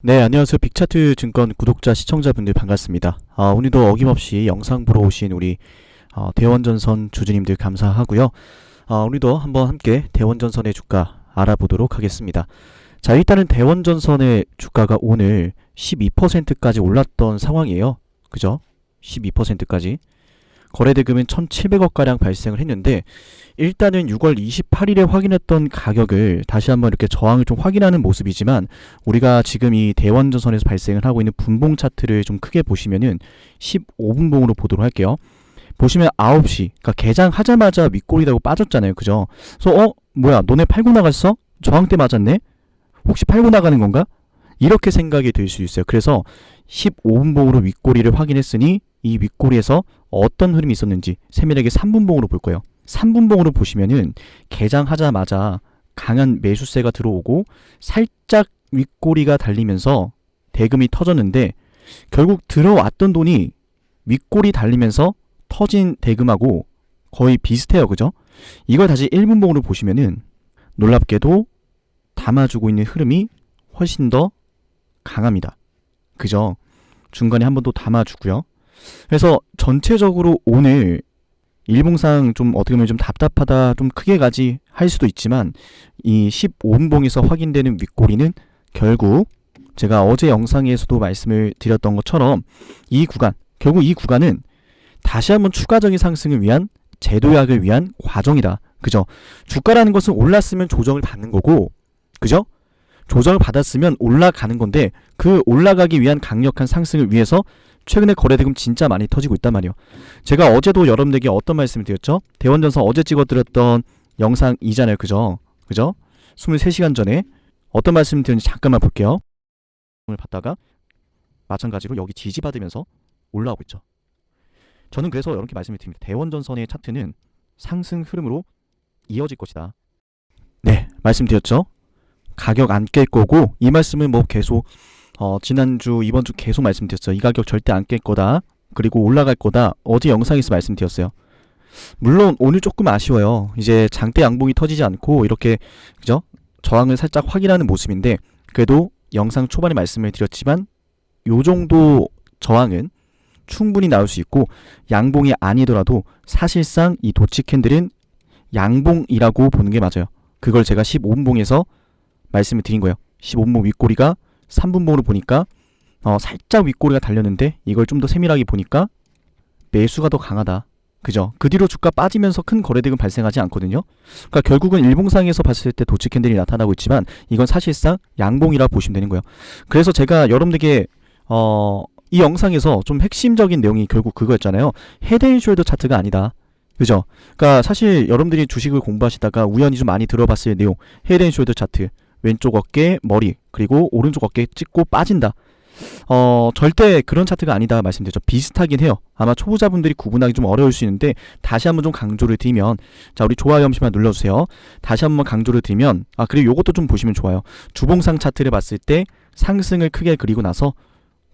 네, 안녕하세요. 빅차트 증권 구독자 시청자분들 반갑습니다. 오늘도 어김없이 영상 보러 오신 우리 대원전선 주주님들 감사하고요. 오늘도 한번 함께 대원전선의 주가 알아보도록 하겠습니다. 자, 일단은 대원전선의 주가가 오늘 12%까지 올랐던 상황이에요. 그죠? 12%까지. 거래대금은 1,700억가량 발생을 했는데, 일단은 6월 28일에 확인했던 가격을 다시 한번 이렇게 저항을 좀 확인하는 모습이지만, 우리가 지금 이 대원전선에서 발생을 하고 있는 분봉 차트를 좀 크게 보시면은 15분봉으로 보도록 할게요. 보시면 9시, 그러니까 개장하자마자 윗골이라고 빠졌잖아요. 그죠? 그래서 뭐야, 너네 팔고 나갔어? 저항대 맞았네? 혹시 팔고 나가는 건가? 이렇게 생각이 들 수 있어요. 그래서 15분봉으로 윗꼬리를 확인했으니 이 윗꼬리에서 어떤 흐름이 있었는지 세밀하게 3분봉으로 볼 거예요. 3분봉으로 보시면은 개장하자마자 강한 매수세가 들어오고 살짝 윗꼬리가 달리면서 대금이 터졌는데, 결국 들어왔던 돈이 윗꼬리 달리면서 터진 대금하고 거의 비슷해요. 그죠? 이걸 다시 1분봉으로 보시면은 놀랍게도 담아주고 있는 흐름이 훨씬 더 강합니다. 그죠? 중간에 한 번 더 담아주고요. 그래서 전체적으로 오늘 일봉상 좀 어떻게 보면 좀 답답하다, 좀 크게 가지 할 수도 있지만, 이 15분봉에서 확인되는 윗꼬리는 결국 제가 어제 영상에서도 말씀을 드렸던 것처럼 결국 이 구간은 다시 한번 추가적인 상승을 위한 재도약을 위한 과정이다. 그죠? 주가라는 것은 올랐으면 조정을 받는 거고, 그죠? 조정을 받았으면 올라가는 건데, 그 올라가기 위한 강력한 상승을 위해서 최근에 거래대금 진짜 많이 터지고 있단 말이에요. 제가 어제도 여러분들에게 어떤 말씀을 드렸죠? 대원전선 어제 찍어드렸던 영상이잖아요. 그죠? 23시간 전에 어떤 말씀을 드렸는지 잠깐만 볼게요. 오늘 봤다가 마찬가지로 여기 지지받으면서 올라오고 있죠. 저는 그래서 이렇게 말씀을 드립니다. 대원전선의 차트는 상승 흐름으로 이어질 것이다. 네, 말씀드렸죠. 가격 안 깰 거고, 이 말씀은 뭐 계속 지난주 이번주 계속 말씀드렸어요. 이 가격 절대 안 깰 거다, 그리고 올라갈 거다, 어제 영상에서 말씀드렸어요. 물론 오늘 조금 아쉬워요. 이제 장대 양봉이 터지지 않고 이렇게, 그죠? 저항을 살짝 확인하는 모습인데, 그래도 영상 초반에 말씀을 드렸지만 요 정도 저항은 충분히 나올 수 있고, 양봉이 아니더라도 사실상 이 도치 캔들은 양봉이라고 보는 게 맞아요. 그걸 제가 15분봉에서 말씀을 드린 거예요. 15분봉 윗꼬리가 3분봉으로 보니까 살짝 윗꼬리가 달렸는데, 이걸 좀 더 세밀하게 보니까 매수가 더 강하다. 그죠? 그 뒤로 주가 빠지면서 큰 거래대금 발생하지 않거든요. 그러니까 결국은 일봉상에서 봤을 때 도치 캔들이 나타나고 있지만, 이건 사실상 양봉이라 보시면 되는 거예요. 그래서 제가 여러분들에게 이 영상에서 좀 핵심적인 내용이 결국 그거였잖아요. 헤드앤숄더 차트가 아니다. 그죠? 그러니까 사실 여러분들이 주식을 공부하시다가 우연히 좀 많이 들어봤을 내용, 헤드앤숄더 차트, 왼쪽 어깨, 머리, 그리고 오른쪽 어깨 찍고 빠진다. 절대 그런 차트가 아니다 말씀드렸죠. 비슷하긴 해요. 아마 초보자분들이 구분하기 좀 어려울 수 있는데, 다시 한번 좀 강조를 드리면, 자, 우리 좋아요 한 번씩만 눌러주세요. 다시 한번 강조를 드리면, 그리고 요것도 좀 보시면 좋아요. 주봉상 차트를 봤을 때 상승을 크게 그리고 나서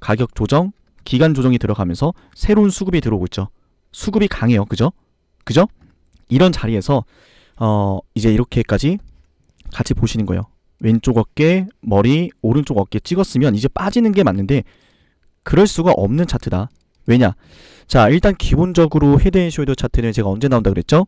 가격 조정, 기간 조정이 들어가면서 새로운 수급이 들어오고 있죠. 수급이 강해요. 그죠? 이런 자리에서 이제 이렇게까지 같이 보시는 거예요. 왼쪽 어깨, 머리, 오른쪽 어깨 찍었으면 이제 빠지는 게 맞는데, 그럴 수가 없는 차트다. 왜냐? 자, 일단 기본적으로 헤드앤숄더 차트는 제가 언제 나온다 그랬죠?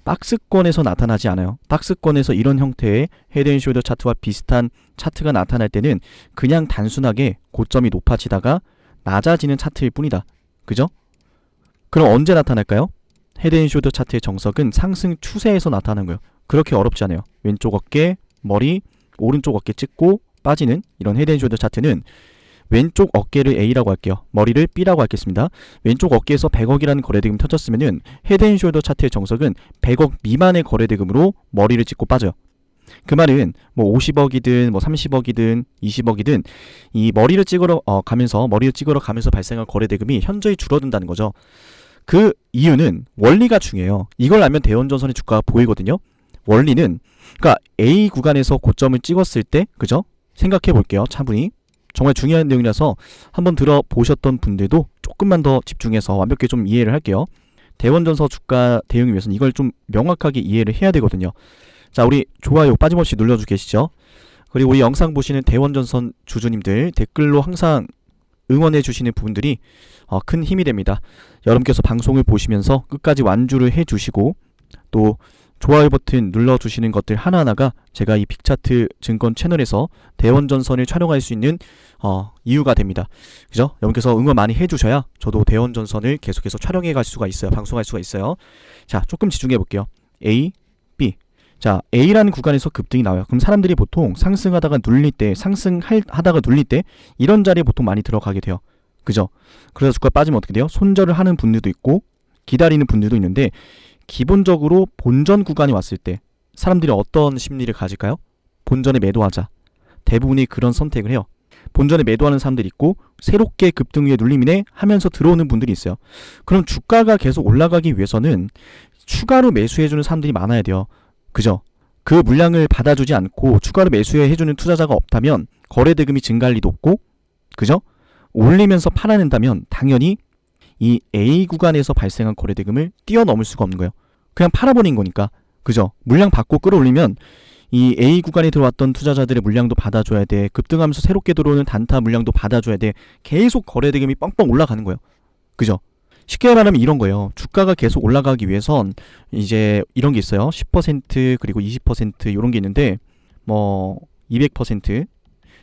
박스권에서 나타나지 않아요. 박스권에서 이런 형태의 헤드앤숄더 차트와 비슷한 차트가 나타날 때는 그냥 단순하게 고점이 높아지다가 낮아지는 차트일 뿐이다. 그죠? 그럼 언제 나타날까요? 헤드앤숄더 차트의 정석은 상승 추세에서 나타나는 거예요. 그렇게 어렵지 않아요. 왼쪽 어깨, 머리, 오른쪽 어깨 찍고 빠지는 이런 헤드앤숄더 차트는, 왼쪽 어깨를 A라고 할게요. 머리를 B라고 하겠습니다. 왼쪽 어깨에서 100억이라는 거래대금이 터졌으면은 헤드앤숄더 차트의 정석은 100억 미만의 거래대금으로 머리를 찍고 빠져요. 그 말은 뭐 50억이든 뭐 30억이든 20억이든 이 머리를 찍으러 가면서 발생한 거래대금이 현저히 줄어든다는 거죠. 그 이유는 원리가 중요해요. 이걸 알면 대원전선의 주가가 보이거든요. 원리는, 그러니까 A 구간에서 고점을 찍었을 때, 그죠? 생각해 볼게요. 차분히. 정말 중요한 내용이라서 한번 들어보셨던 분들도 조금만 더 집중해서 완벽히 좀 이해를 할게요. 대원전선 주가 대응을 위해서는 이걸 좀 명확하게 이해를 해야 되거든요. 자, 우리 좋아요 빠짐없이 눌러주고 계시죠? 그리고 우리 영상 보시는 대원전선 주주님들 댓글로 항상 응원해 주시는 부분들이 큰 힘이 됩니다. 여러분께서 방송을 보시면서 끝까지 완주를 해 주시고 또 좋아요 버튼 눌러주시는 것들 하나하나가 제가 이 빅차트 증권 채널에서 대원전선을 촬영할 수 있는 이유가 됩니다. 그죠? 여러분께서 응원 많이 해주셔야 저도 대원전선을 계속해서 촬영해 갈 수가 있어요. 방송할 수가 있어요. 자, 조금 집중해 볼게요. A, B. 자, A라는 구간에서 급등이 나와요. 그럼 사람들이 보통 상승하다가 눌릴 때, 상승하다가 눌릴 때 이런 자리에 보통 많이 들어가게 돼요. 그죠? 그래서 주가 빠지면 어떻게 돼요? 손절을 하는 분들도 있고 기다리는 분들도 있는데 기본적으로 본전 구간이 왔을 때 사람들이 어떤 심리를 가질까요? 본전에 매도하자. 대부분이 그런 선택을 해요. 본전에 매도하는 사람들이 있고 새롭게 급등 위에 눌림이네 하면서 들어오는 분들이 있어요. 그럼 주가가 계속 올라가기 위해서는 추가로 매수해주는 사람들이 많아야 돼요. 그죠? 그 물량을 받아주지 않고 추가로 매수해주는 투자자가 없다면 거래대금이 증가할 리도 없고, 그죠? 올리면서 팔아낸다면 당연히 이 A 구간에서 발생한 거래대금을 뛰어넘을 수가 없는 거예요. 그냥 팔아버린 거니까. 그죠? 물량 받고 끌어올리면 이 A 구간에 들어왔던 투자자들의 물량도 받아줘야 돼. 급등하면서 새롭게 들어오는 단타 물량도 받아줘야 돼. 계속 거래대금이 뻥뻥 올라가는 거예요. 그죠? 쉽게 말하면 이런 거예요. 주가가 계속 올라가기 위해선 이제 이런 게 있어요. 10% 그리고 20% 이런 게 있는데 200%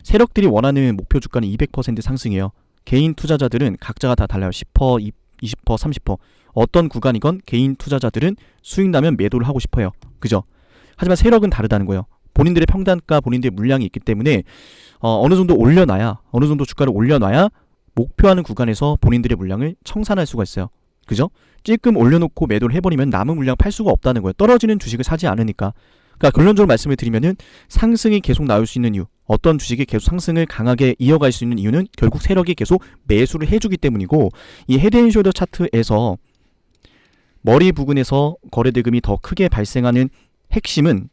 세력들이 원하는 목표 주가는 200% 상승이에요. 개인 투자자들은 각자가 다 달라요. 10%, 20%, 30%. 어떤 구간이건 개인 투자자들은 수익 나면 매도를 하고 싶어요. 그죠? 하지만 세력은 다르다는 거예요. 본인들의 평단가, 본인들의 물량이 있기 때문에 어느 정도 올려놔야, 어느 정도 주가를 올려놔야 목표하는 구간에서 본인들의 물량을 청산할 수가 있어요. 그죠? 찔끔 올려놓고 매도를 해버리면 남은 물량 팔 수가 없다는 거예요. 떨어지는 주식을 사지 않으니까. 그러니까 결론적으로 말씀을 드리면은 상승이 계속 나올 수 있는 이유, 어떤 주식이 계속 상승을 강하게 이어갈 수 있는 이유는 결국 세력이 계속 매수를 해주기 때문이고, 이 헤드앤숄더 차트에서 머리 부근에서 거래대금이 더 크게 발생하는 핵심은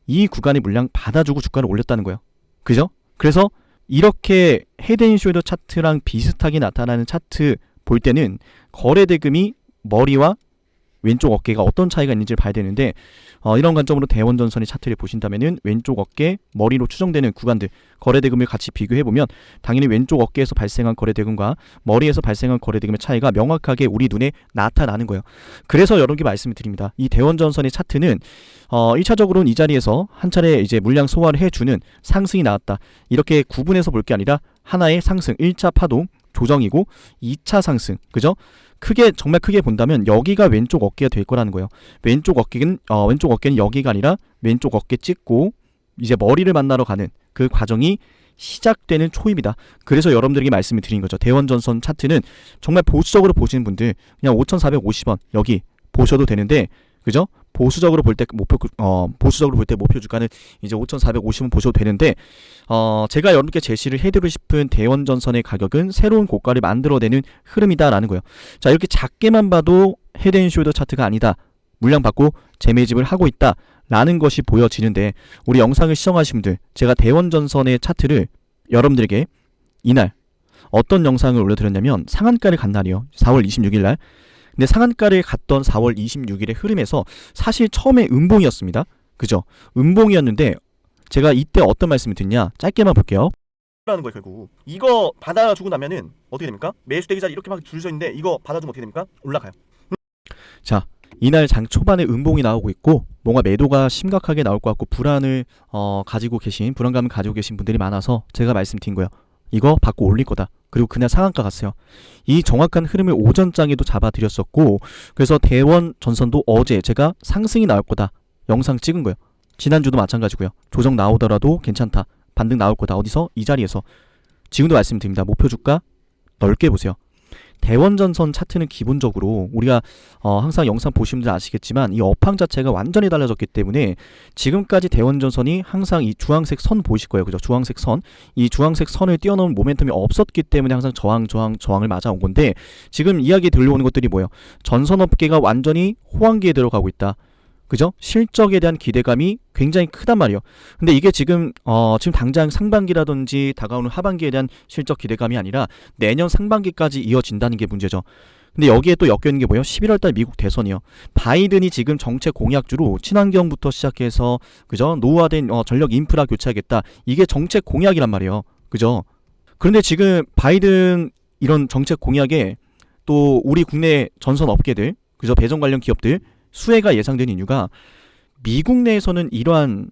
이 구간의 물량 받아주고 주가를 올렸다는 거예요. 그죠? 그래서 이렇게 헤드앤숄더 차트랑 비슷하게 나타나는 차트 볼 때는 거래대금이 머리와 왼쪽 어깨가 어떤 차이가 있는지를 봐야 되는데 이런 관점으로 대원전선의 차트를 보신다면은 왼쪽 어깨, 머리로 추정되는 구간들 거래대금을 같이 비교해보면 당연히 왼쪽 어깨에서 발생한 거래대금과 머리에서 발생한 거래대금의 차이가 명확하게 우리 눈에 나타나는 거예요. 그래서 여러 개 말씀을 드립니다. 이 대원전선의 차트는 1차적으로는 이 자리에서 한 차례 이제 물량 소화를 해주는 상승이 나왔다. 이렇게 구분해서 볼 게 아니라 하나의 상승, 1차 파동, 조정이고 2차 상승, 그죠? 정말 크게 본다면 여기가 왼쪽 어깨가 될 거라는 거예요. 왼쪽 어깨는 여기가 아니라 왼쪽 어깨 찍고 이제 머리를 만나러 가는 그 과정이 시작되는 초입니다. 그래서 여러분들에게 말씀을 드린 거죠. 대원전선 차트는 정말 보수적으로 보시는 분들 그냥 5,450원 여기 보셔도 되는데, 그죠? 보수적으로 볼 때 목표 주가는 이제 5,450원 보셔도 되는데, 제가 여러분께 제시를 해드리고 싶은 대원전선의 가격은 새로운 고가를 만들어내는 흐름이다라는 거예요. 자, 이렇게 작게만 봐도 헤드앤숄더 차트가 아니다. 물량 받고 재매집을 하고 있다라는 것이 보여지는데, 우리 영상을 시청하신 분들, 제가 대원전선의 차트를 여러분들에게 이날 어떤 영상을 올려드렸냐면 상한가를 간 날이요. 4월 26일 날. 근데 상한가를 갔던 4월 26일의 흐름에서 사실 처음에 음봉이었습니다. 그죠? 음봉이었는데 제가 이때 어떤 말씀을 드렸냐? 짧게만 볼게요. 라는 거예요. 결국 이거 받아주고 나면은 어떻게 됩니까? 매수대기 자리 이렇게 막 줄 서 있는데 이거 받아주면 어떻게 됩니까? 올라가요. 자, 이날 장 초반에 음봉이 나오고 있고 뭔가 매도가 심각하게 나올 것 같고 불안감을 가지고 계신 분들이 많아서 제가 말씀드린 거예요. 이거 받고 올릴 거다. 그리고 그날 상한가 갔어요. 이 정확한 흐름을 오전장에도 잡아드렸었고, 그래서 대원전선도 어제 제가 상승이 나올 거다 영상 찍은 거예요. 지난주도 마찬가지고요. 조정 나오더라도 괜찮다. 반등 나올 거다. 어디서? 이 자리에서. 지금도 말씀드립니다. 목표 주가 넓게 보세요. 대원전선 차트는 기본적으로 우리가 항상 영상 보시는 분들 아시겠지만 이 업황 자체가 완전히 달라졌기 때문에 지금까지 대원전선이 항상 이 주황색 선 보이실 거예요. 그죠? 주황색 선. 이 주황색 선을 뛰어넘은 모멘텀이 없었기 때문에 항상 저항을 맞아온 건데, 지금 이야기 들려오는 것들이 뭐예요? 전선업계가 완전히 호황기에 들어가고 있다. 그죠? 실적에 대한 기대감이 굉장히 크단 말이에요. 근데 이게 지금 당장 상반기라든지 다가오는 하반기에 대한 실적 기대감이 아니라 내년 상반기까지 이어진다는 게 문제죠. 근데 여기에 또 엮여 있는 게 뭐예요? 11월달 미국 대선이요. 바이든이 지금 정책 공약주로 친환경부터 시작해서 그죠? 노후화된 전력 인프라 교체하겠다. 이게 정책 공약이란 말이에요. 그죠? 그런데 지금 바이든 이런 정책 공약에 또 우리 국내 전선 업계들, 그죠? 배정 관련 기업들 수혜가 예상되는 이유가 미국 내에서는 이러한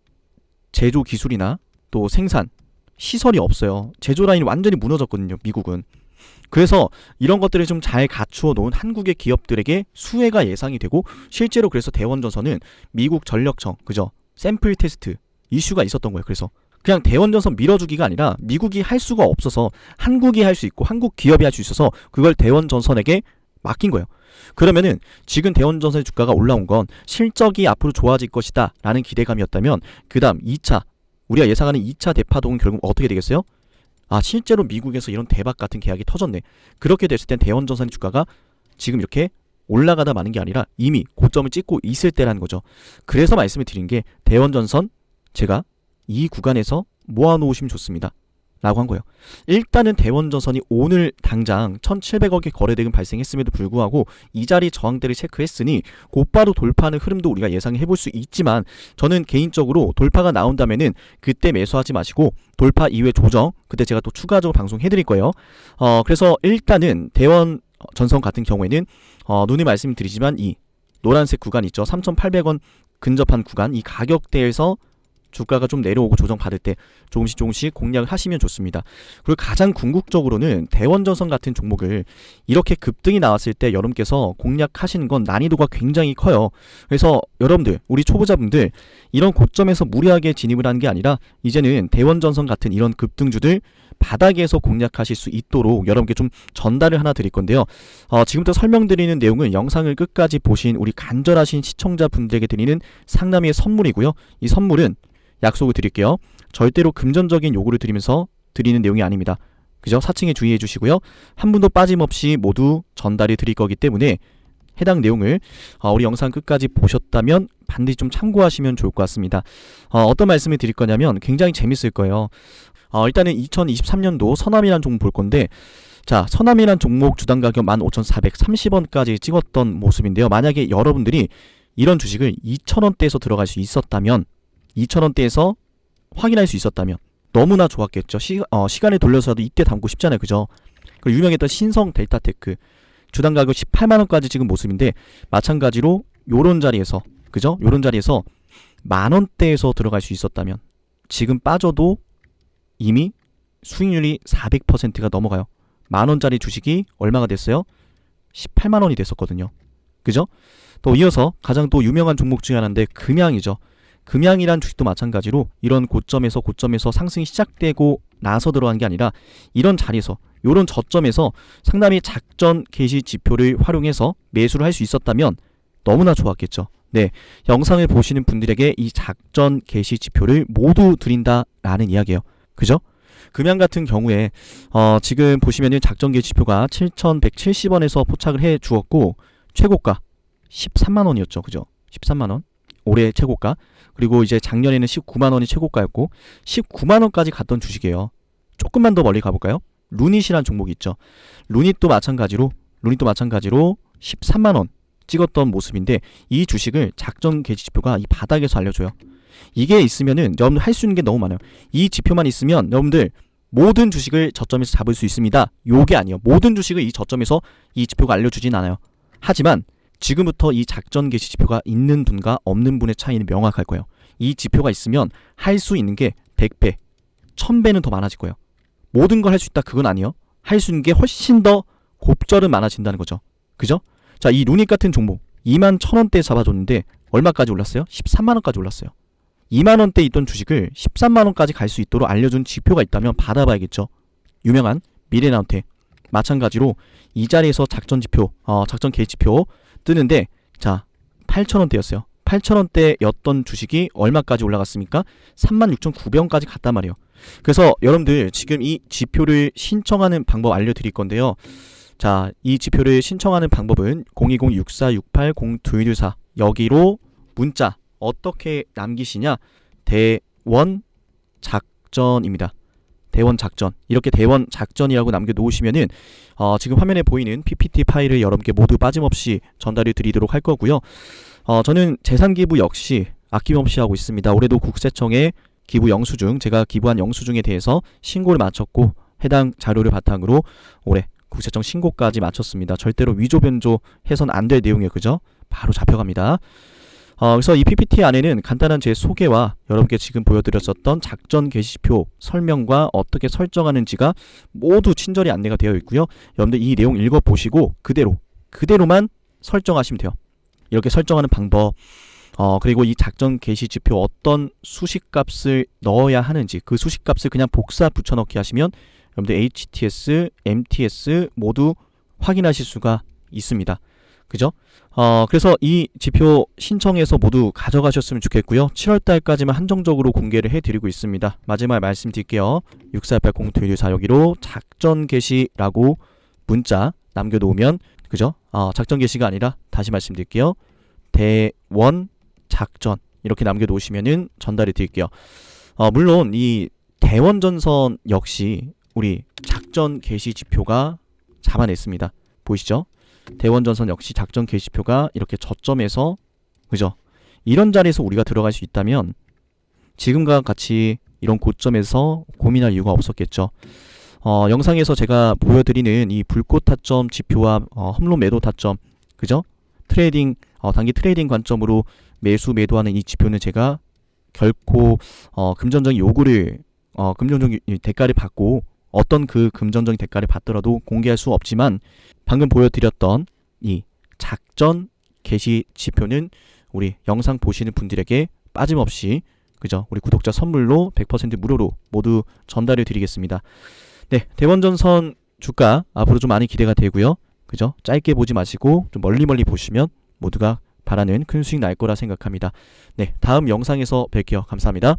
제조 기술이나 또 생산 시설이 없어요. 제조 라인이 완전히 무너졌거든요. 미국은. 그래서 이런 것들을 좀 잘 갖추어 놓은 한국의 기업들에게 수혜가 예상이 되고 실제로 그래서 대원전선은 미국 전력청, 그죠? 샘플 테스트 이슈가 있었던 거예요. 그래서 그냥 대원전선 밀어주기가 아니라 미국이 할 수가 없어서 한국이 할 수 있고 한국 기업이 할 수 있어서 그걸 대원전선에게 맡긴 거예요. 그러면은 지금 대원전선의 주가가 올라온 건 실적이 앞으로 좋아질 것이다 라는 기대감이었다면 그 다음 2차 우리가 예상하는 2차 대파동은 결국 어떻게 되겠어요? 아, 실제로 미국에서 이런 대박 같은 계약이 터졌네. 그렇게 됐을 땐 대원전선의 주가가 지금 이렇게 올라가다 마는 게 아니라 이미 고점을 찍고 있을 때라는 거죠. 그래서 말씀을 드린 게 대원전선 제가 이 구간에서 모아놓으시면 좋습니다 라고 한 거예요. 일단은 대원전선이 오늘 당장 1700억의 거래대금 발생했음에도 불구하고 이 자리 저항대를 체크했으니 곧바로 돌파하는 흐름도 우리가 예상해볼 수 있지만 저는 개인적으로 돌파가 나온다면은 그때 매수하지 마시고 돌파 이후에 조정 그때 제가 또 추가적으로 방송해드릴 거예요. 그래서 일단은 대원전선 같은 경우에는 누누이 말씀드리지만 이 노란색 구간 있죠. 3800원 근접한 구간 이 가격대에서 주가가 좀 내려오고 조정받을 때 조금씩 공략을 하시면 좋습니다. 그리고 가장 궁극적으로는 대원전선 같은 종목을 이렇게 급등이 나왔을 때 여러분께서 공략하시는 건 난이도가 굉장히 커요. 그래서 여러분들 우리 초보자분들 이런 고점에서 무리하게 진입을 하는 게 아니라 이제는 대원전선 같은 이런 급등주들 바닥에서 공략하실 수 있도록 여러분께 좀 전달을 하나 드릴 건데요. 지금부터 설명드리는 내용은 영상을 끝까지 보신 우리 간절하신 시청자분들에게 드리는 상남이의 선물이고요. 이 선물은 약속을 드릴게요. 절대로 금전적인 요구를 드리면서 드리는 내용이 아닙니다. 그죠? 사칭에 주의해 주시고요. 한 분도 빠짐없이 모두 전달해 드릴 거기 때문에 해당 내용을 우리 영상 끝까지 보셨다면 반드시 좀 참고하시면 좋을 것 같습니다. 어떤 말씀을 드릴 거냐면 굉장히 재밌을 거예요. 일단은 2023년도 서남이라는 종목 볼 건데 자, 서남이라는 종목 주당 가격 15,430원까지 찍었던 모습인데요. 만약에 여러분들이 이런 주식을 2,000원대에서 들어갈 수 있었다면 2,000원대에서 확인할 수 있었다면 너무나 좋았겠죠. 시간을 돌려서라도 이때 담고 싶잖아요. 그죠? 그리고 유명했던 신성 델타테크 주당 가격 18만원까지 찍은 모습인데 마찬가지로 요런 자리에서 그죠? 요런 자리에서 만원대에서 들어갈 수 있었다면 지금 빠져도 이미 수익률이 400%가 넘어가요. 만원짜리 주식이 얼마가 됐어요? 18만원이 됐었거든요. 그죠? 또 이어서 가장 또 유명한 종목 중에 하나인데 금양이죠. 금양이란 주식도 마찬가지로 이런 고점에서 상승이 시작되고 나서 들어간 게 아니라 이런 자리에서 이런 저점에서 상당히 작전 개시 지표를 활용해서 매수를 할 수 있었다면 너무나 좋았겠죠. 네, 영상을 보시는 분들에게 이 작전 개시 지표를 모두 드린다라는 이야기예요. 그죠? 금양 같은 경우에 지금 보시면은 작전 개시 지표가 7,170원에서 포착을 해 주었고 최고가 13만원이었죠. 그죠? 13만원. 올해 최고가. 그리고 이제 작년에는 19만원이 최고가였고 19만원까지 갔던 주식이에요. 조금만 더 멀리 가볼까요? 루닛이라는 종목이 있죠. 루닛도 마찬가지로 13만원 찍었던 모습인데 이 주식을 작전 개시 지표가 이 바닥에서 알려줘요. 이게 있으면은 여러분들 할 수 있는 게 너무 많아요. 이 지표만 있으면 여러분들 모든 주식을 저점에서 잡을 수 있습니다. 요게 아니에요. 모든 주식을 이 저점에서 이 지표가 알려주진 않아요. 하지만 지금부터 이 작전 개시 지표가 있는 분과 없는 분의 차이는 명확할 거예요. 이 지표가 있으면 할 수 있는 게 100배, 1000배는 더 많아질 거예요. 모든 걸 할 수 있다 그건 아니에요. 할 수 있는 게 훨씬 더 곱절은 많아진다는 거죠. 그죠? 자, 이 루닛 같은 종목 21,000원대에 잡아줬는데 얼마까지 올랐어요? 13만원까지 올랐어요. 2만원대 있던 주식을 13만원까지 갈 수 있도록 알려준 지표가 있다면 받아봐야겠죠. 유명한 미래나우테 마찬가지로 이 자리에서 작전 개시 지표 뜨는데 자 8,000원대였어요. 8,000원대였던 주식이 얼마까지 올라갔습니까? 36,900원까지 갔단 말이에요. 그래서 여러분들 지금 이 지표를 신청하는 방법 알려드릴 건데요. 자, 이 지표를 신청하는 방법은 020-6468-0224 여기로 문자 어떻게 남기시냐? 대원 작전입니다. 대원 작전, 이렇게 대원 작전이라고 남겨놓으시면은 지금 화면에 보이는 PPT 파일을 여러분께 모두 빠짐없이 전달해 드리도록 할 거고요. 저는 재산기부 역시 아낌없이 하고 있습니다. 올해도 국세청에 기부 영수증, 제가 기부한 영수증에 대해서 신고를 마쳤고 해당 자료를 바탕으로 올해 국세청 신고까지 마쳤습니다. 절대로 위조 변조 해선 안 될 내용이에요. 그죠? 바로 잡혀갑니다. 그래서 이 PPT 안에는 간단한 제 소개와 여러분께 지금 보여드렸었던 작전 게시표 설명과 어떻게 설정하는지가 모두 친절히 안내가 되어 있고요. 여러분들 이 내용 읽어보시고 그대로만 설정하시면 돼요. 이렇게 설정하는 방법, 그리고 이 작전 게시 지표 어떤 수식값을 넣어야 하는지 그 수식값을 그냥 복사 붙여넣기 하시면 여러분들 HTS, MTS 모두 확인하실 수가 있습니다. 그죠? 그래서 이 지표 신청해서 모두 가져가셨으면 좋겠고요. 7월달까지만 한정적으로 공개를 해드리고 있습니다. 마지막 말씀드릴게요. 6480-2124 작전 게시라고 문자 남겨놓으면, 그죠? 작전 게시가 아니라 다시 말씀드릴게요. 대원 작전 이렇게 남겨놓으시면은 전달해 드릴게요. 물론 이 대원전선 역시 우리 작전 게시 지표가 잡아냈습니다. 보이시죠? 대원전선 역시 작전 게시표가 이렇게 저점에서, 그죠? 이런 자리에서 우리가 들어갈 수 있다면 지금과 같이 이런 고점에서 고민할 이유가 없었겠죠. 영상에서 제가 보여드리는 이 불꽃 타점 지표와 홈런 매도 타점, 그죠? 트레이딩, 단기 트레이딩 관점으로 매수 매도하는 이 지표는 제가 결코 금전적인 요구를 금전적인 대가를 받고 어떤 그 금전적인 대가를 받더라도 공개할 수 없지만 방금 보여드렸던 이 작전 게시 지표는 우리 영상 보시는 분들에게 빠짐없이, 그죠? 우리 구독자 선물로 100% 무료로 모두 전달해 드리겠습니다. 네, 대원전선 주가 앞으로 좀 많이 기대가 되고요. 그죠? 짧게 보지 마시고 좀 멀리 보시면 모두가 바라는 큰 수익 날 거라 생각합니다. 네, 다음 영상에서 뵐게요. 감사합니다.